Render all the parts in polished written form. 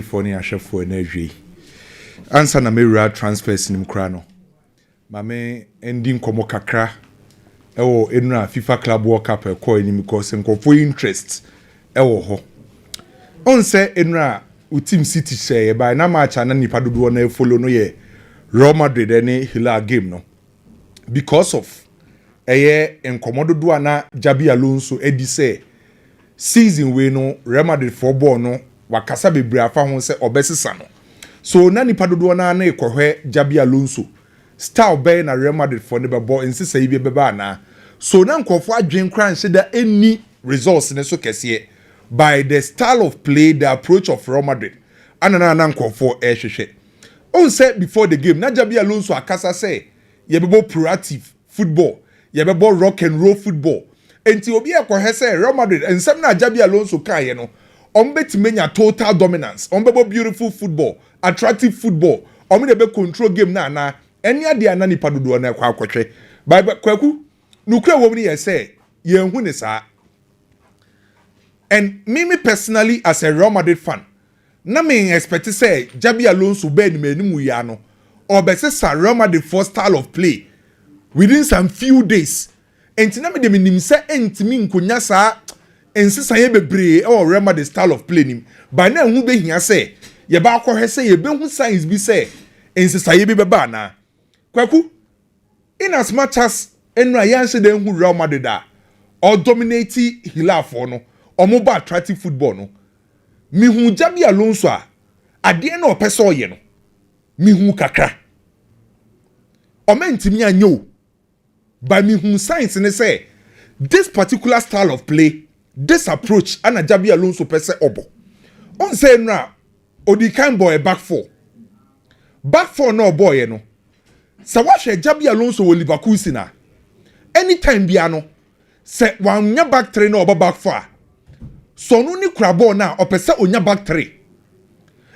for ni ahwefo na ahwe ansa na mewura transfers nim kra no mame ending komo kakra ewo enura FIFA Club World Cup call ni because nkofo interest ewo ho on say enura team City share by na match na nipa dodo na follow no ye Real Madrid any Hilal game no because of enkomododo na Jabi Alonso edi say season we no Real Madrid for ball no wakasa bebre afa ho se obesesa no so na nipa dodo na ekohwe Jabi Alonso star be na Real Madrid for ne be ball insisa yi be ba na so na nkofo adwen kran se da any results ne so kese by the style of play, the approach of Real Madrid anana na nkofo hwehwe on say before the game na Jabi Alonso akasa say ye be proactive football ye be rock and roll football enti obi ekohwe say Real Madrid ensem na Jabi Alonso kan ye no betimenya total dominance be beautiful football attractive football de be control game na any ade ana nipa dodo na kwa akotwe by kwaku nukura wo ni ye say ye hu ni sa. And me personally as a Real Madrid fan na me expect to say Jabi Alonso be ni menimu ya no or be say Real Madrid for style of play within some few days enti na me de nim say entimi nkonya sa ensisa ye bebre or Real Madrid style of play nim by na hu be hia say ye ba akọ hwese ye be hu signs bi say ensisa ye be ba na kwaku in as much as enra yanse de hu Real Madrid da or dominate Hilal for no omo ba attractive football no mi hu Jabi Alonso a ade na opese oye no mi hu kakra o mentimi anyo by mi hu science ne say this particular style of play this approach ana Jabi Alonso pese obo on say na odi kan boy back four no boy no sa wa hwe Jabi Alonso wo Liverpool sina anytime bia no say wanya back three no oba back four so no ni krabo na opese onya back 3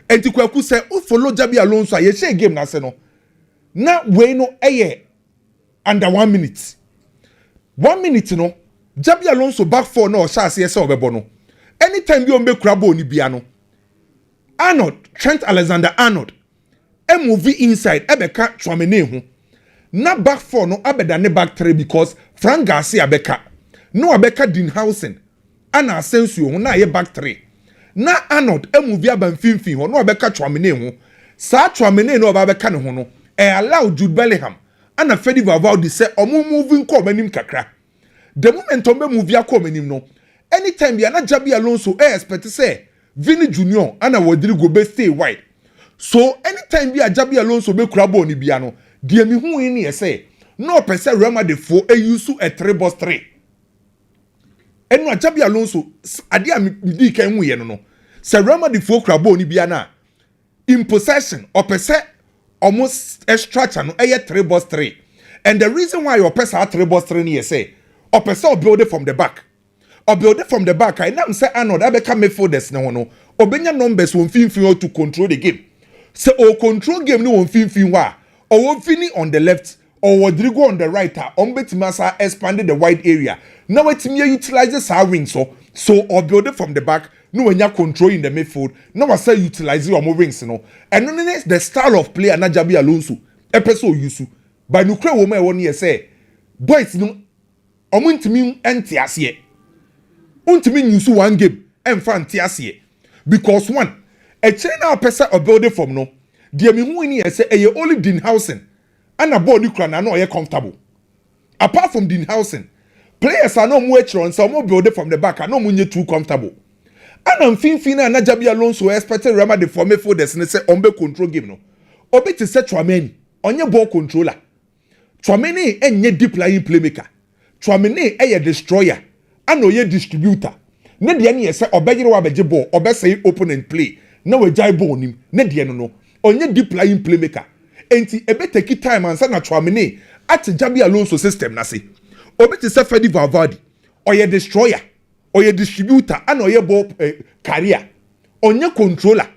enti kwaku se o follow Jabi Alonso ye share game na se no na we no under 1 minute 1 minute no Jabi Alonso back 4 na o sha se se obebo no anytime bi o mbe krabo ni bia no Trent Alexander-Arnold move inside ebeka Tchouaméni hu na back 4 no abeda ne back 3 because Frank Garcia abeka no abeka Dinhausen ana Asensio ho na ye back 3 na Arnold emuvi abanfinfin ho no obeka Tchouaméni ho sa Tchouaméni no obeka ne ho no allow Jude Bellingham ana Fede Valverde say omo moving ko manim kakra the moment ombe movie akọ manim no anytime ya na Jabi Alonso expect say Vini Junior ana Rodrigo be stay wide so anytime bi Jabi Alonso be kura ball ni bia no de mi hu ni say no person Real Madrid for use a 3-3 enu Jabi Alonso ade a di kan hu ye no se Real Madrid for krabo ni bia na in possession or pese almost a structure no 3-3 and the reason why your pese 3-3 ni say or pese or build it from the back I now say Arnold abeka midfielders na no obenya numbers won finfin to control the game so o control game no won finfin wa or won fini on the left or Rodrigo on the right on betimasa expanded the wide area now wetimi utilizes our wings so or build it from the back no when you control in the midfield no was say utilize your wings no and no the style of play na Jabi Alonso episode use by no kre wo ma won here say boys no omuntimi enti ase untimi use one game emfa enti ase because one a chain now person or build it from no the me hu ni say e only Dinhausen and a ball kra na no comfortable apart from Dinhausen players are no more tron so more build it from the back are no munye too comfortable and am finfin na Jabi Alonso expected Real Madrid for me for this say ombe control game no obi to say Tchouaméni onye ball controller Tchouaméni enye deep lying playmaker Tchouaméni destroyer and oye distributor ne de ne say obegere wa beje ball obesay opponent play na we jai ball nim ne de no onye deep lying playmaker enti ebe take time ansa na Tchouaméni at Jabi Alonso system na say obi to say Fede Valverde oye destroyer oye distributor and oye ball carrier onye controller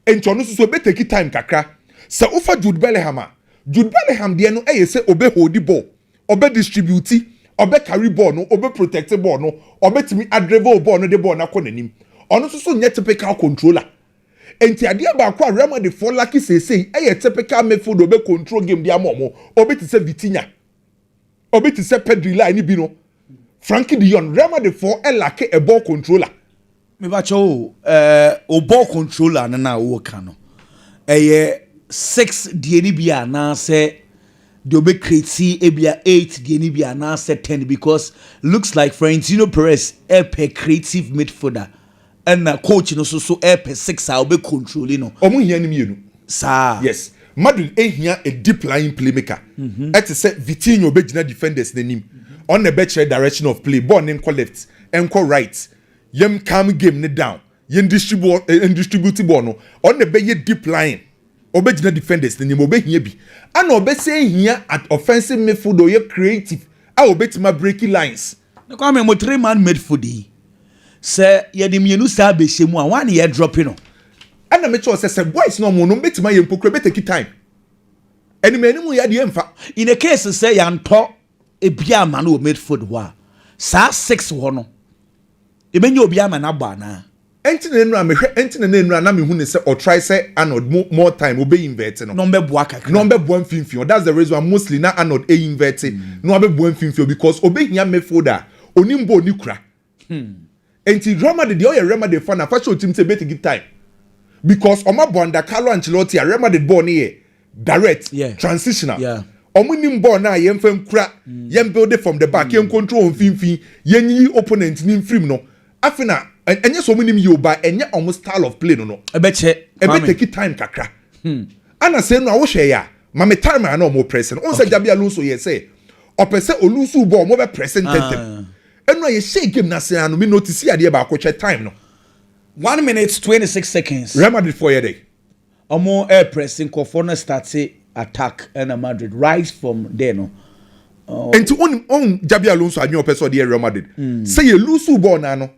enti ono so be take time kakra say ufa Jude Bellingham de no say obe hold the ball obe distribute obe carry ball no obe protect ball no obe timi adrive ball no de ball na kọ nanim ono so nye typical controller enti ade ba kwa Real Madrid for lucky say typical midfield obe control game dia momo obe ti say Vitinha obe ti say Pedri la ni bi no Frankie de Jong Real Madrid for lack a ball controller me ba cho o ball controller na wo kan no 6 die ni bia na say they be create ebia 8 die ni bia na say 10 because looks like Florentino Perez a creative midfielder and coach no so air 6 will be controlling no omo hia ni mienu sa yes Madrid hia a deep lying playmaker et say Vitinha obegina defenders nanim on the better direction of play ball in left and right yem calm game ne down yen distribute ball no on the be deep line obegina defenders nanim obehia bi and obese hia at offensive midfield or creative a obetima breaking lines no come me 3-man midfield say ye de mienu sa be shemu a one ye dropping no and me sure say boys no mo no betima ye mpokre be take time eni me enimu ya de emfa in a case say yanto ebia ma no midfield ho a sa 6 ho no e benye obi ama na gba na entine nu amehwe entine na nu na me hu ne say or try say Arnold more time obey invert no no mbeboa kakra no mbeboa mfimfio that's the reason why mostly na Arnold e invert no mbeboa mfimfio because obey hia midfielder onimbo ni kura enti Real Madrid the Real Madrid fan na fashion team say better give time because Oma Bonda Carlo Ancelotti Real Madrid ball ni direct transitional omo nim ball na yem fa nkura yem build it from the back yem control mfimfin yenyi opponent nim frame no afina enye so nim yoba enye omo style of play no ebe take time kakra ana say no awo hwe ya ma me time na omo press no on say Jabi Alonso ye say opese olusu ball mo be press tentem enu ye shake game na say no me notice ade ba ko time no 1 minute 26 seconds Real Madrid for yesterday omo air pressing corner start attack and Madrid rise from there no enti on Jabi Alonso anyo opese de Real Madrid say ye lose ball na no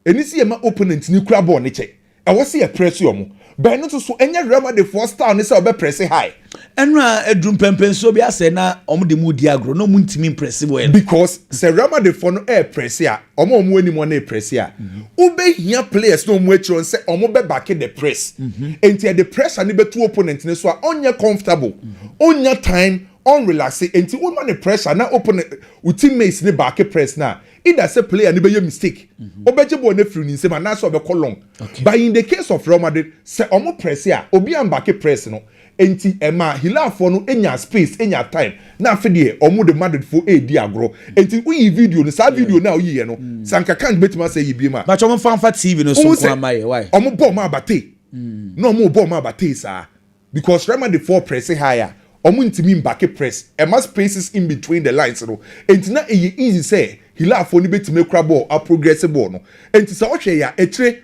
eni si ye ma opponent ni kura ball ni che e wo se ye press yo mo but no so enye Real Madrid first star ni say obe press high enra edrum pempen so bi ase na omo de mu di agro no mu ntimi press well because say Real Madrid for no air press ya omo ani mo na press ya ube hia players no mu atron say omo be back the press enti the pressure ni betu opponent ni so onye comfortable onya time on relax enti won the pressure na opponent with teammates ni back press na either say player ni be your mistake obeje bo na free ni say na so be call long but in the case of Real Madrid say omo press ya obi am back press no enti ema hilafo no enya space enya time na afede omo de Madrid for di agro enti uyi video no sa video na uyi no sanka kan betima say yibi ma ba chomo fanfa TV no so kwa maye why omo ball ma abate no omo ball ma abate sa because Real Madrid for press higher omo ntimi back press ema spaces in between the lines no enti na easy say hilafo no betime kra ball a progressive no enti sa ohwe ya etre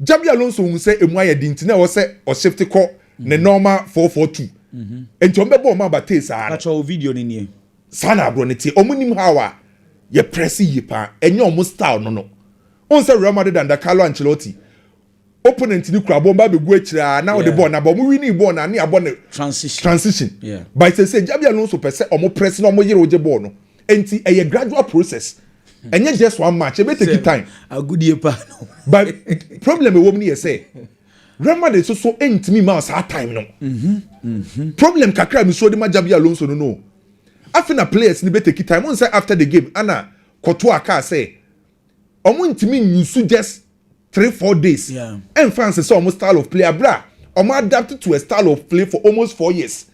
Jabi Alonso hu say emu aye di enti na wo say o shift call ne normal 442 enti ombe ball ma abate sa na cho video ni nie sana abro ne tie omunim hawa ye press yi pa enye omo style no on say Real Madrid and Carlo Ancelotti opponent ni kura bomba be gu akira na the ball na bo mu wini ball na ne abo ne transition by say Jabi Alonso pese omo press na omo yere oje ball no enti a gradual process enye just one match e be take time a good year pa no but problem e wo ni ye say Real Madrid so entimi ma sa time no problem kakra mi so de ma Jabi Alonso no after players ni be take time on say after the game ana koto aka say omo ntimi nyusu just 3-4 days and fans say omo style of play abra omo adapted to a style of play for almost 4 years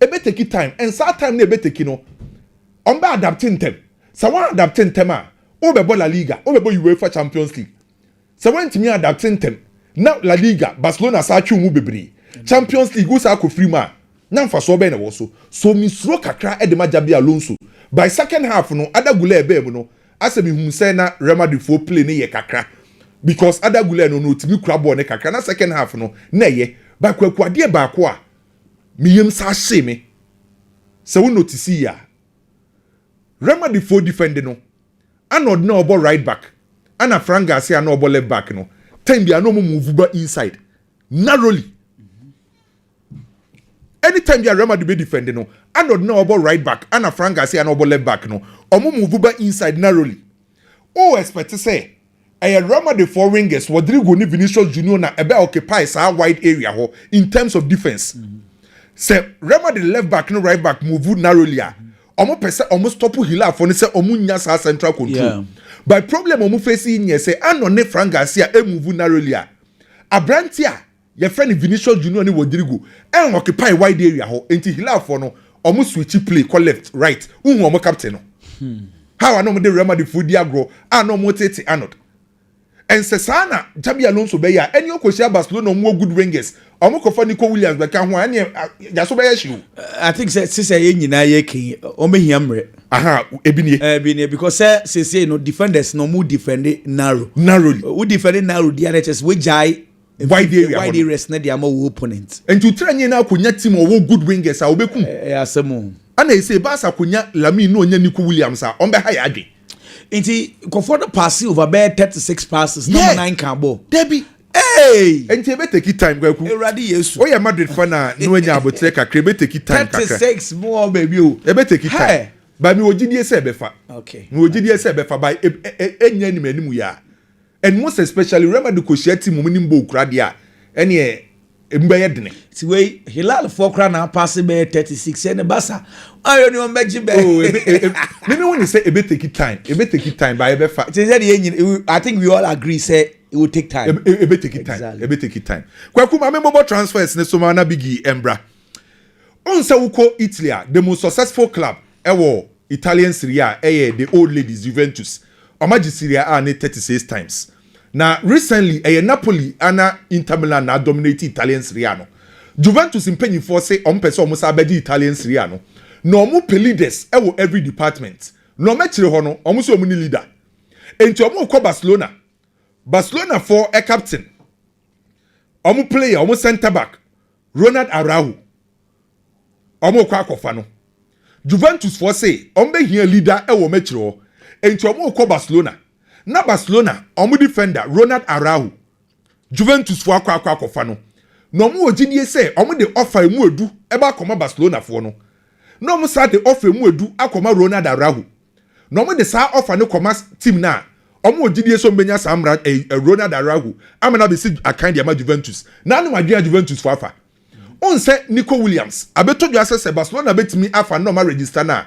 e be take time and sa time na e be take no on be adapting them so one adapting them a o be La Liga o be UEFA Champions League so when ntimi adapting them now La Liga Barcelona sa twu mu bebre Champions League go sa ko free ma na mfa so be na wo so misro kakra e de ma Jabi Alonso by second half no adagula e be no ase bi hu say na Real Madrid for play ne ye kakra because adagula no timi kura ball ne kakra na second half no na ye ba kwakwade ba ko a miyem sa hye me se wo notice ya Real Madrid for defend no Arnold na obo right back ana Frank Garcia na obo left back no time they are no move back inside narrowly anytime they are Real Madrid be defending no Arnold na obo right back and Frank Garcia na obo left back no omo move back inside narrowly oh expect to say Real Madrid four wingers Rodrigo ni Vinicius Junior na ebe occupy sa wide area ho in terms of defense. Say Real Madrid left back no right back move narrowly a. Omo pese omo stop Hilal for ne say omo nya sa central control. Yeah. But problem omo face in say anone Frank Garcia e move narrowly a. Abrantia your friend Vinicius Junior ni Rodrigo and occupy wide area ho enti Hilal for no omo switch play call left right unhu omo captain no. How I know the Real Madrid food agro no mo tete anod. And Sesana Jabi Alonso beya any okosia Barcelona more good wingers omo ko for Nico Williams be kan ho ani ya so beya shiu. I think say ye nyina ye kin omo hiamre. Aha ebini because say no defenders no mu defend narrowly. Who defend narrow the others we jai wide areas na dia ma opponent. And to train na akonya team o good wingers a obekum. Asemo. Ana say Barca akonya Lamine no onya Nico Williams a on be ha ya adwe. Inti comfort the pass over bare 36 passes number 9 can ball. Debbie. Hey! Enti be take time gwaku. Eradi Yesu. Oya Madrid fan na no anya abotre kakra be take time kakra. 36 more baby o. E be take time. Ba mi ogidie se be fa. Okay. Mi ogidie se be fa by enya ni manimu ya. And most especially remember the Koshia team mu ni mbo kura dia. Ene mbaye dene. Ti we Hilal for kra na pass be 36 and Barca. Ayo ni on beji be. Oh, maybe when you say e be take time by e be fa. I think we all agree say it will take time. E be take time. E be take time. Kwaku ma member transfers ne so ma na bigi embra. Onsa wuko Italy, the most successful club ewo Italian Serie A, the old ladies Juventus. Omaji Serie A ne 36 times. Now recently Napoli ana Inter Milan na dominate Italian Serie A no. Juventus impenyi for say ompese omo sa abedi Italian Serie A no. No omo pe leaders ewo every department. No mechire ho no omo so omo ni leader. Enti omo ko Barcelona. Barcelona for a captain. Omo player omo center back. Ronald Araujo. Omo kwa akofa no. Juventus for say ombe here leader ewo mechire ho. Enti omo ko Barcelona. Na Barcelona omo defender Ronald Araujo. Juventus for akwa akofa no. No omo ogidie say omo de offer emu edu eba akoma Barcelona for no. No omo sa de offer emu edu akoma Ronald Araujo. No omo de sa offer no koma team na omo ogidie so mbenya samra Ronald Araujo amana be si akan de ama Juventus. Na no madua Juventus for afa. On say Nico Williams abeto dua say Barcelona betimi afa no ma register na.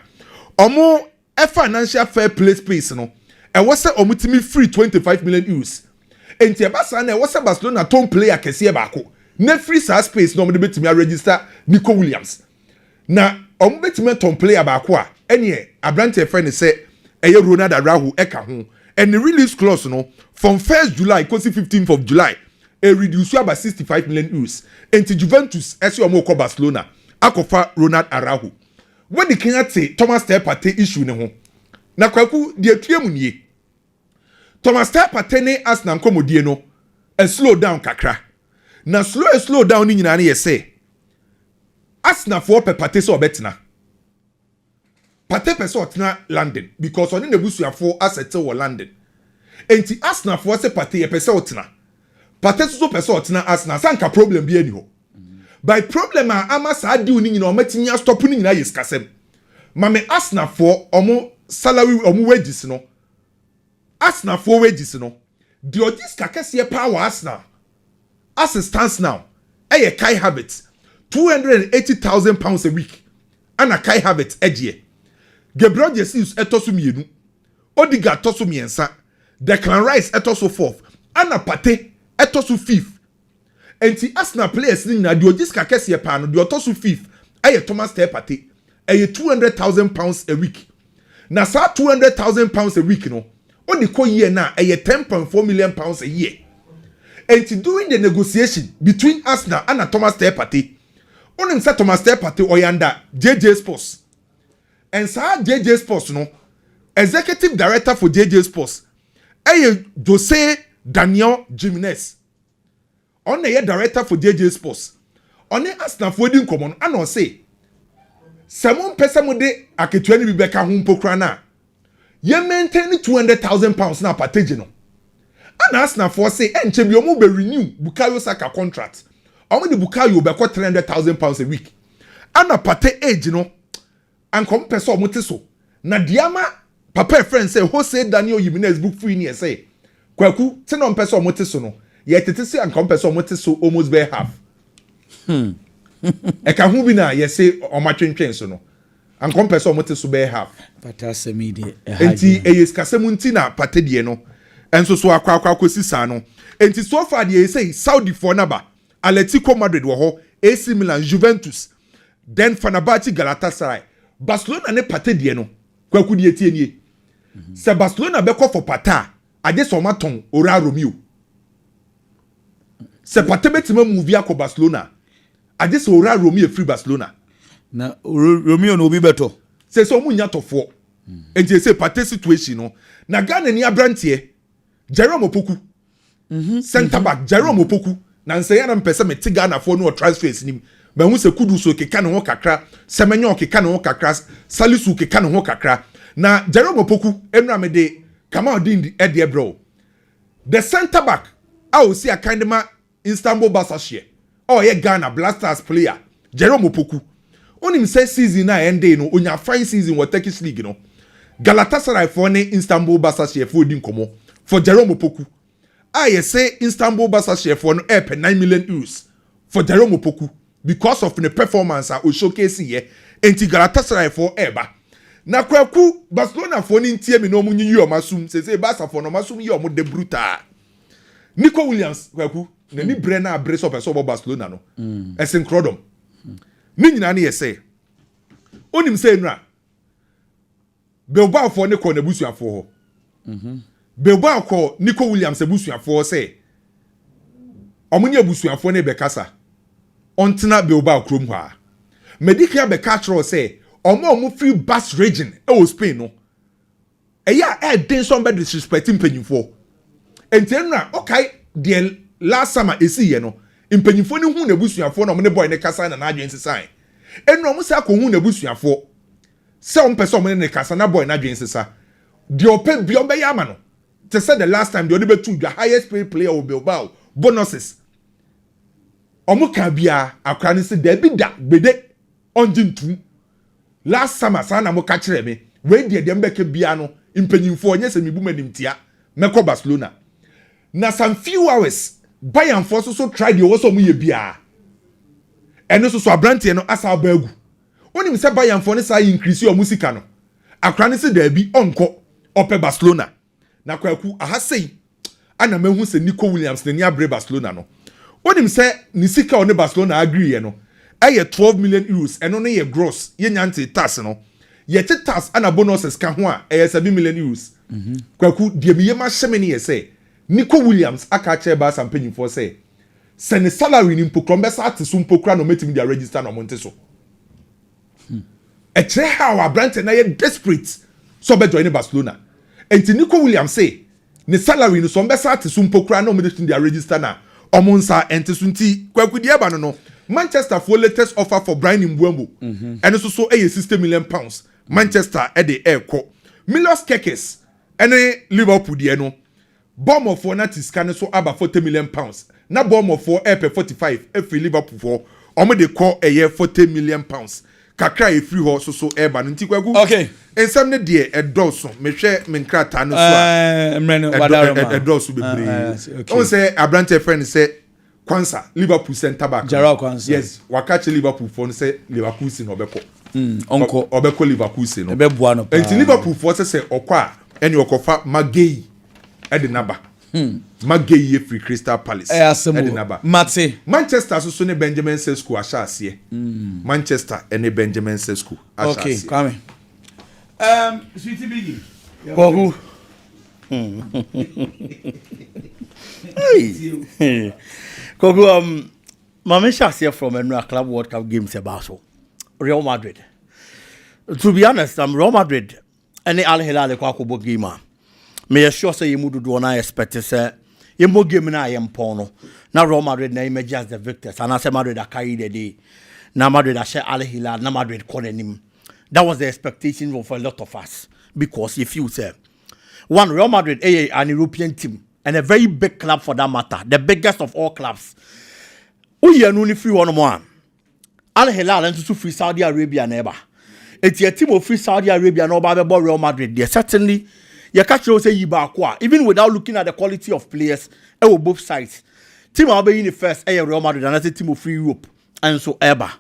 Omo financial fair play space no. E was say omo timi free 25 million euros. Enti Barca na e was say Barcelona ton player kese baako. Na free sa space no omo de betimi register Nico Williams. Na omo betimi ton player baako a ene abrante friend say eye Ronald Araujo eka ho. And the release clause no from 1st July to 15th of July e reduce about 65 million euros. Enti Juventus ese omo ko Barcelona akofa Ronald Araujo. When the king say Thomas Partey issue ne ho. Na kwaku de atuemu nie. Thomas Partey ne Arsenal komodie no e slow down kakra. Na slow down ni nyina na ye say Arsenal for Partey so obetena. Partey pese otena London because oni nebusuafo asete wo London. Enti Arsenal for say Partey pese otena. Partey so pese otena Arsenal sanka problem bi ani ho. By problem ama sa adi oni nyina o matimi stop ni nyina yeskasem. Mame Arsenal for omo salary omo wages no. Arsenal for wages no. The odis kakese power Arsenal. As it stands now, Kai Havertz £280,000 a week. And a Kai Havertz edge. Gabriel Jesus etosu mienu. Odegaard etosu miensa. Declan Rice etosu fourth. And a Partey etosu fifth. Enti Arsenal players ni na di odis kakese pa no di etosu fifth. Thomas Partey. £200,000 a week. Na sa £200,000 a week no. Odi ko year na £10.4 million a year. And during the negotiation between Arsenal and Thomas Partey, onim say Thomas Partey oyanda JJ Sports. And sa JJ Sports no, executive director for JJ Sports, Jose Daniel Jimenez. On the director for JJ Sports. On the Arsenal for wedding common and on say, Samon pesamude aketweni bibeka humpo krana. Ye maintain £200,000 na Partey no. And Arsenal for say enchebi omo be renew Bukayo Saka contract. Omo the Bukayo be ko £300,000 a week. And a Partey age no and come person omo so. Na diama papa friend say Jose Daniel Jimenez book free ni say kwaku te no mpɛ sɛ ɔmo te so no yɛ tete sɛ anka mpɛ sɛ ɔmo te so almost bare half ɛka ho bi na yɛ se ɔmo atwentwɛn so no anka mpɛ sɛ ɔmo te so bare half pata semi de enti ɛyɛ sikasɛm nti na pata deɛ no ɛnso so akɔ akɔsi saa no enti so far deɛ yɛ sɛ Saudi for naba Atletico Madrid wɔ hɔ AC Milan Juventus then Fenerbahce Galatasaray Barcelona ne pata deɛ no kwaku deɛ tie nie sɛ Barcelona bɛkɔ for pata agye sɛ ɔma tɔn ora Romeo sɛ pata bɛtuma move akɔ Barcelona agye sɛ ora Romeo free Barcelona na Romeo no obi beto sɛ ɔmo nya tɔfoɔ enti sɛ pata situation no na Ghana ni abranteɛ Jerome Opoku center back Jerome Opoku na nsɛyɛ na mpɛ sɛ mete Ghana fo no transfers nim mahu sɛ Kudus keka ne ho kakra Semenyo keka ne ho kakra Salisu keka ne ho kakra na Jerome Opoku enra me de Kamaldin Edie bro the center back a osi akandema Istanbul Basaksehir ye Ghana Blasters player Jerome Opoku onim say season na ende no onya fine season wo Turkish league no Galatasaray for ne Istanbul Basaksehir for di nkomo for Jerome Opoku I say Istanbul Basaksehir for no pay 9 million euros for Jerome Opoku because of the performance o showcase here enti Galatasaray for eba na kwaku Barcelona for ni ntie me no mu nyi omasum say Barca for no masum yi omo de brutal Nico Williams kwaku na ni bre na abre so person Barcelona no esen krodom ni nyina na yese onim say nra Bilbao for ne ko na busuafo ho Bilbao ko Nico Williams busuafo say omunye busuafo ne bekasa ontena Bilbao krom ho a medical bekatro say omo free Basque region e Spain no eya den somebody disrespecting mpanyimfo enti na okay the last summer esi ye no mpanyimfo ne hu na busuafo na omo ne boy ne kasa na adwen sesan enu omo sa ko hu na busuafo se omo pese omo ne kasa na boy na adwen sesa de ope bi omo ya ma no te say the last time the only betu the highest paid player of Bilbao bonuses omo ka bia akra ne se da bi da gbede onjintu last summer sana mo ka kire me we de dem beke bia no impanyimfo onye se mibu manimtia meko Barcelona na some few hours Bayern for so try the also mu ye bia eno so abrante no asa bagu onim se Bayern for ne sa increase o musika no akra ne se da bi onko ope Barcelona na kwaku aha sei ana mahu se Nico Williams na ni abre Barcelona no onim se ni sika o ne Barcelona agree ye no aye 12 million euros eno ne ye gross ye nyante tax no ye te tax ana bonuses ka ho a 7 million euros kwaku de me ye ma hyeme ne ye say Nico Williams aka che ba sampanyin for say send salary ni mpokro mbesa ate so mpokra no metimi dia register no monte so e kire how abrante na ye desperate so be join Barcelona enti Nico Williams say ne salary no so mbesa ate so mpokra no metimi dia register na omonsa enti so nti kwaku die ba no Manchester for latest offer for Brian Mbeumo and so 60 million pounds Manchester at the air co Milos Kekes and Liverpool die no Bournemouth for na tiskane so aba 40 million pounds na Bournemouth for air 45 every Liverpool for omo de call a year 40 million pounds kakra e free ho so air ba nti kwagu okay ensam ne de edoso mehwe menkrata no so a edoso bebre o say abrante friend say Kwanza Liverpool center back Jarrell Kwanza yes wakache Liverpool for say Liverpool sin obeko onko obeko Liverpool sin no ebeboa no enti Liverpool for say okwa eni okofa Magei edi naba Magei free Crystal Palace edi naba Mate Manchester so ne Benjamin Sesko asha ase Manchester ene Benjamin Sesko asha ase okay come Sweetie Biggie Kogu Hey. Kogu Mama Shasia from a Club World Cup games about so Real Madrid. To be honest, Real Madrid and the Al Hilal Kwakubo game. May assure say you would do I expect to say you more game na I am pono. Now Real Madrid na just the victors and I say Madrid a carry the day. Now Madrid a share Al Hilal, now Madrid calling him. That was the expectation for a lot of us because if you say one Real Madrid an European team and a very big club for that matter, the biggest of all clubs. We are only free one more. Al Hilal and to free Saudi Arabia neighbor. It's a team of free Saudi Arabia no Real Madrid. They certainly you catch you say Yibakwa, even without looking at the quality of players, both sides. Team will be in the first Real Madrid and as a team of free Europe and so ever.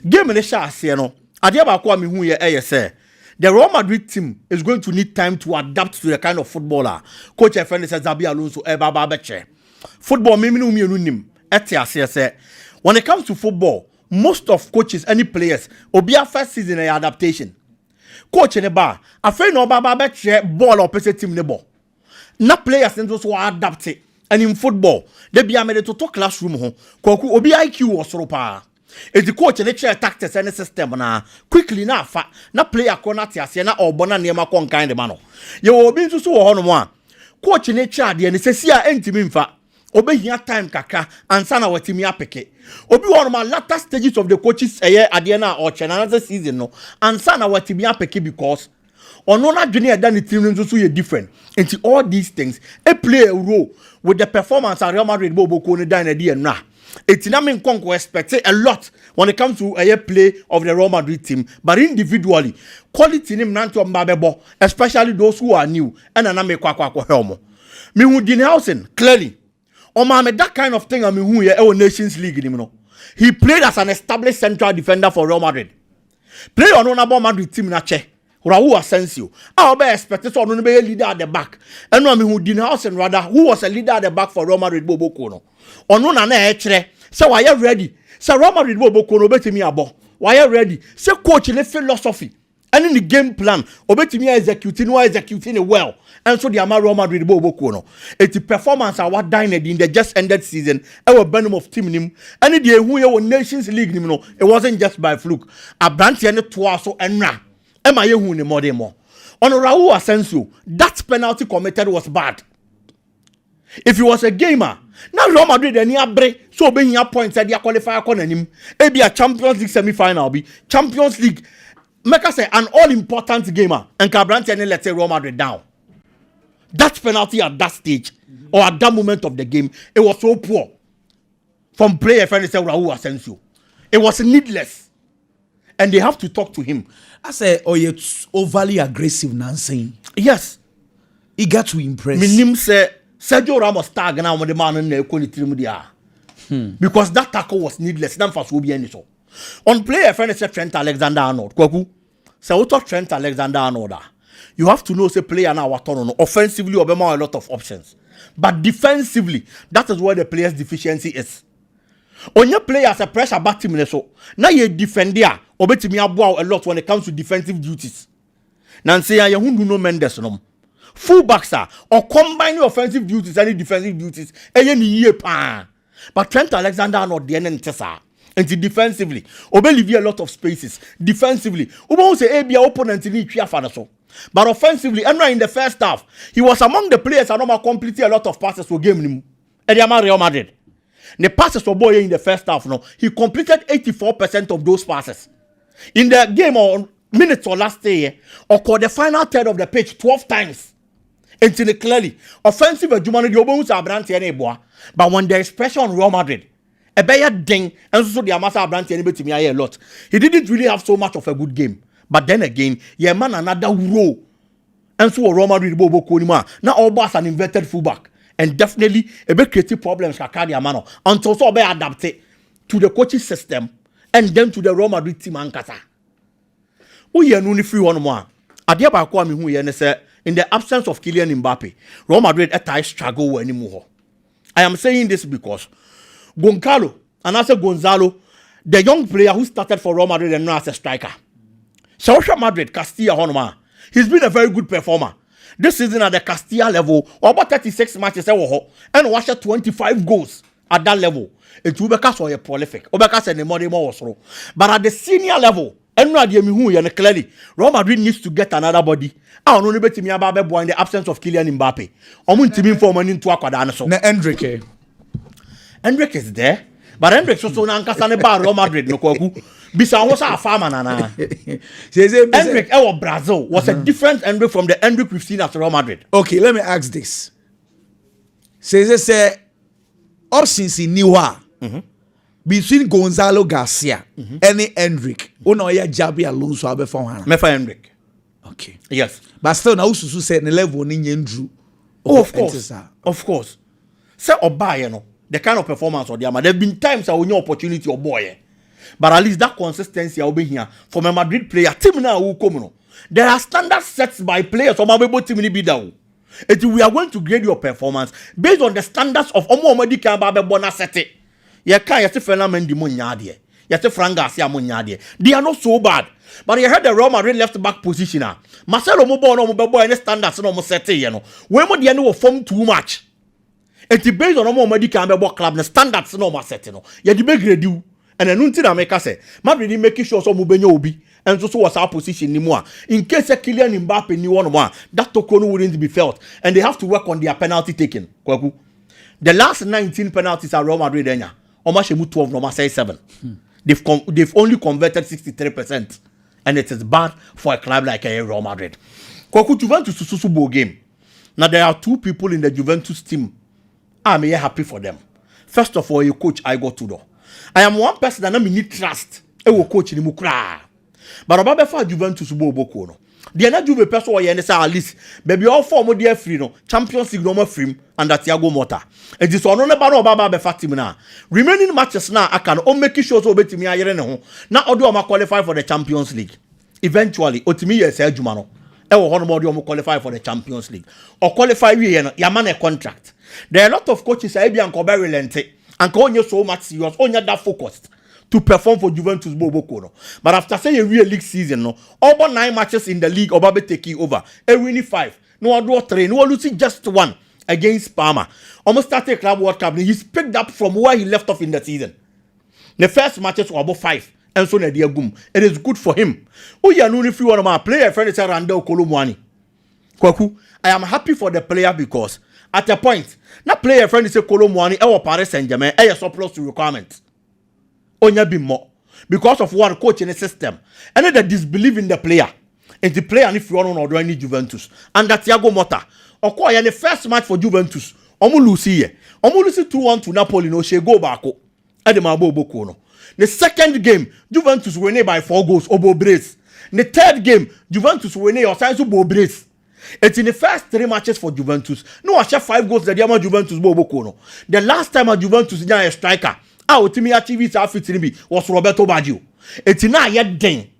Game in the shas, you know. Adiabakwa me who you say. The Real Madrid team is going to need time to adapt to the kind of footballer. Coach friend says Zabi Alonso eba babeche. Football me nim say. When it comes to football, most of coaches, any players, obia first season adaptation. Coach in the bar, afraid no babeche ball opposite team the ball. Na players and those who adapt it. And in football, they be a made to talk classroom home. Koku obi IQ was ropa. If the coach and the chair tactics and the system na quickly na fa na player corner tia na obona niema kon kind of mano. You obi nso so ho no coach and the chair de ne sesia entimi mfa. Obi hia time kaka ansa na watimi apeke. Obi ho no latter stages of the coaches ade na or another season no ansa na watimi apeke because ono na dwene eda ne team nso so ye different. Into all these things, a play a role with the performance at Real Madrid Bobo Kone Dine D and Na. It's not mean Conco expect a lot when it comes to a play of the Real Madrid team, but individually, quality him Nanto Mabebo, especially those who are new, and an ame kwa helmo. Me who Dinhausen, clearly. O mame that kind of thing I mean who ye Nations League him no. He played as an established central defender for Real Madrid. Play on Real Madrid team na che. Raul Asensio. I'll be expected to be a leader at the back. And no me who did house and rather who was a leader at the back for Real Madrid Bobo Kono. On no na echere. So are you ready? So Real Madrid Bobo Kono beti me abo. Why are you ready? So coach the philosophy. And in the game plan, obeti me executing it well. And so the Real Madrid Bobo Kono. It's the performance I was dined in the just ended season. Our benefit of team nim. And the who you Nations League nim no. It wasn't just by fluke. A branch and twice so and na. Emma Yehu ni more than more. On Raul Asensio, that penalty committed was bad. If he was a gamer, now Real Madrid and Yabre, so being your points at the qualifier corner him, maybe a Champions League semi-final be Champions League. Make us say an all-important gamer and Cabrante and let's say Real Madrid down. That penalty at that stage or at that moment of the game, it was so poor. From player friend say Raul Asensio, it was needless. And they have to talk to him. I say, oh, you're overly aggressive, Nancy. Yes. He got to impress. Minim say Sergio Ramos tag now with the man in the quality because that tackle was needless. Then for be any so. On player friend say Trent Alexander-Arnold. Kwaku. Say what Trent Alexander-Arnold. You have to know say player now what on offensively or a lot of options. But defensively, that is where the player's deficiency is. On your players a pressure back team so now you defend there obetimi aboa a lot when it comes to defensive duties. Nancy ya hundu no Mendes no. Full backs are or combining offensive duties and defensive duties. But Trent Alexander-Arnold the ntesa. And defensively, leave a lot of spaces. Defensively, Obo say a opponent in each so. But offensively, and in the first half, he was among the players that normally completed a lot of passes for game. Real Madrid. The passes for boy in the first half, no, he completed 84% of those passes. In the game or minutes or last day, or called the final third of the pitch 12 times. Until clearly, offensive Jumani Yobo Abranti and Eboa. But when there is pressure on Real Madrid, a better ding, and so the Amasa Abranti and to me a lot. He didn't really have so much of a good game. But then again, yeah, man, another row. And so Real Madrid Bobo Konima. Now all boss an inverted fullback. And definitely a bit creative problems Kakadi Amano until so be adapted to the coaching system and then to the Real Madrid team and Kasa. We are only free one more. Adiaba Kwame who say in the absence of Kylian Mbappe, Real Madrid at times struggle anymore. I am saying this because Gonzalo and as a Gonzalo, the young player who started for Real Madrid and now as a striker. Real Madrid, Castilla Honoma, he's been a very good performer. This season at the Castilla level, about 36 matches and watch 25 goals at that level. It will be a prolific. But at the senior level, and clearly, Real Madrid needs to get another body. I don't know about me about in the absence of Kylian Mbappe. I'm going to be informed into Enrique. Enrique is there, but Enrique also nankasane ba Real Madrid no kwaku. Bisa was a farmer nana. Enrique Brazil was a different Enrique from the Enrique we've seen at Real Madrid. Okay, let me ask this. Say options in Niwa between Gonzalo Garcia and Enrique. Uno ya Jabi Alonso abe for hana. Mefa Enrique. Okay. Yes. But still, now Susu said the level in Yendru. Of course. Say Oba, you know, the kind of performance or the there have been times I will no opportunity or boy. But at least that consistency will be here from a Madrid player. Team now will come. There are standards set by players. So able team be down. We are going to grade your performance based on the standards of Omo Medica Babe Bonasete. You can't say Fernand Munyadi. You say Frank Garcia Munyadi. They are not so bad. But you heard the Real Madrid left back position. Marcelo Mobo no Mobo any standards no mo set you know. When mo the no form too much. It is based on Omo Medica Babe club the standards no mo set you know. You the grade you. And then until I make say Madrid making sure so Mubenyo obi and so was our position anymore. In case a Kylian Mbappe knew one, that token wouldn't be felt, and they have to work on their penalty taking. The last 19 penalties are Real Madrid. Almost 12, no, say 7. They've only converted 63%, and it is bad for a club like Real Madrid. Juventus Susubo game. Now there are 2 people in the Juventus team. I'm happy for them. First of all, your coach Araujo. I am one person that I need trust. I will coach in Mukra. But about for Juventus Bobo no. The other Juve person or say at least baby all form dear free no Champions League no free and that Thiago Motta. It is on no baba be fatim na. Remaining matches now I can all make sure so betimi ayere ne ho. Na odo am qualify for the Champions League. Eventually otimi yes adwuma no. E wo hono body am qualify for the Champions League. Or qualify we no ya man a contract. There are a lot of coaches I be anko be relente. Anko onye so much serious, onye that focused to perform for Juventus Bobo. But after saying a real league season, no, over 9 matches in the league, Obabe taking over. A winning 5. No, I draw 3. No, losing just 1 against Parma. Almost started Club World Cup. He's picked up from where he left off in the season. The first matches were about 5. And so it is good for him. Oh, yeah, no, if you want to play a friend, it's Randall Kolomwani. Kwaku, I am happy for the player because at a point, na player friend is a Kolomwani or Paris Saint-Germain, a surplus to requirements. Onya be more because of one coach in the system and then the disbelief in the player and the player and if you want to any Juventus and that Thiago Motta okay the first match for Juventus omu lose 2-1 to Napoli no she go back at the Mabo Boko no. The second game Juventus win by 4 goals obo brace. The third game Juventus win your signs obo brace. It's in the first 3 matches for Juventus no I share 5 goals the Diamond Juventus Boko no. The last time a Juventus a striker Otimi achieve afitini was Roberto Baggio. It's na yet den.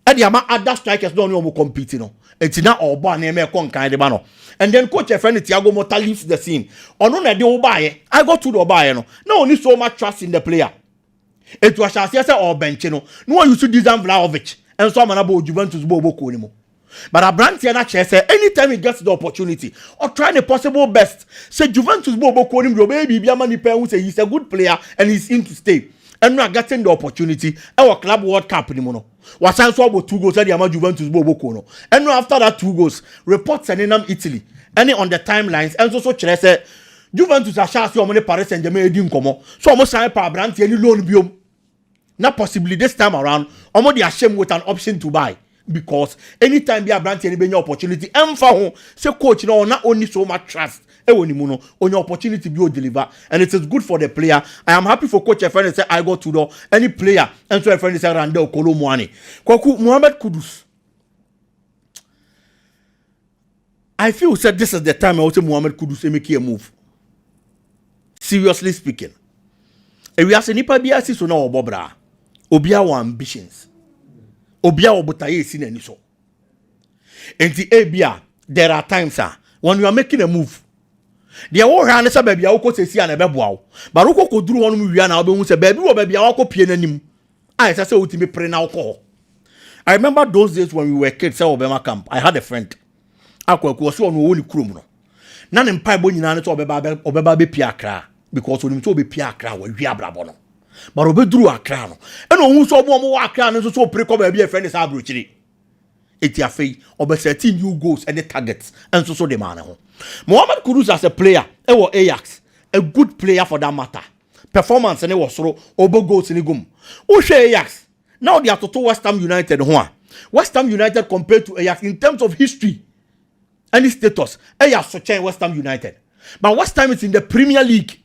And the other strikers don't know competing. No. It's na Oba name kon kind of no. And then coach a friend Thiago Motta leaves the scene. Ono na de Obaye. I got to the Obaye no. No only so much trust in the player. It was as yes or bench no. No one used to design Vlahovic. And so man about Juventus Bobo Konimo. But a brand here say anytime he gets the opportunity or trying the possible best, say Juventus Bobo Konim baby Biamani Pen say he's a good player and he's in to stay. And not getting the opportunity. Our club World Cup in mono. Was also about 2 goals at the Juventus Bobo Kono. And after that 2 goals, reports and in Italy. And on the timelines, and so say Juventus are shall see Paris Saint-Germain didn't come. So almost sign per brand any loan biome. Not possibly this time around, almost they are ashamed with an option to buy. Because anytime be a brand any opportunity and for say coach you know not only so much trust on your opportunity be deliver and it is good for the player. I am happy for coach a friend say I go to do any player and so a friend say Randall Kolomwani Kwaku Mohamed Kudus. I feel said this is the time I want Mohamed Kudus make a move. Seriously speaking, if we have any pabiasi so now Bobra Obia wa ambitions. Obia obotaye si na ni so. Enti ebia there are times when you are making a move. The whole hand say baby awko sesi na beboa wo. But woko koduru wonu wia na obehu say baby wo baby awko pie nanim. I say utimi pre na woko. I remember those days when we were kids say Obema camp. I had a friend. Akwaku so onu woni krom no. Na ne mpa bo nyina ne so obeba be pia akra because onim so be pia akra wa wi abrabo no. But obeduru akra no e no hu so omo akra no so pre ko ba bi e friend is abrochiri eti afei obeseti new goals and the targets and so the man ho Mohamed Kudus as a player e was Ajax a good player for that matter performance and was so obo goals ni gum o hwe Ajax now they are to West Ham United ho West Ham United compared to Ajax in terms of history and status Ajax so change West Ham United but West Ham is in the Premier League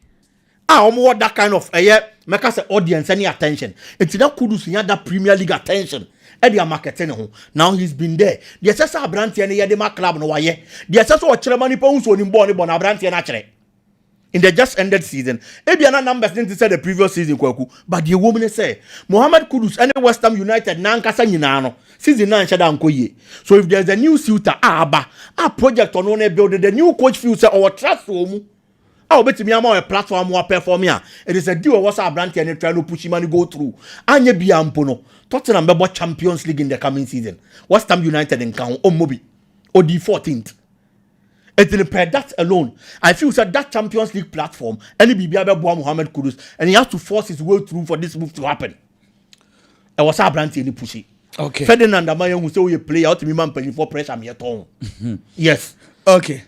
almost that kind of make us audience any attention. It's not Kudus in that Premier League attention. Eddie marketing now he's been there. The assessor Abranti and the club no why. The assessor or chairman Pons on him born Abranti and actually. In the just ended season, Ebiana numbers didn't say the previous season, but the woman say Mohamed Kudus and West Ham United Nankasa Yinano season 9 Shadan Koye. So if there's a new suitor, a project on one building, the new coach feels or trust home. I'll bet me a platform more perform here. It is a deal was our brand and trying to push him and go through. Anya Biampono, Tottenham Bebo Champions League in the coming season. West Ham United in Count or Mobi or the 14th. It's that alone. I feel that Champions League platform, any BBA Mohamed Kudus, and he has to force his way through for this move to happen. I was our brand and push it. Okay. Ferdinand Amaya who say we play out to me man for pressure me at home. Yes. Okay.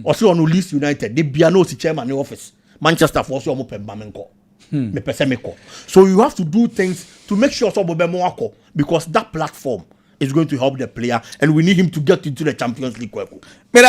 Also on Leeds United, they be no chairman in the office. Manchester force you open Bamenko. Me pesemeko. So you have to do things to make sure so Bobemoko because that platform is going to help the player and we need him to get into the Champions League.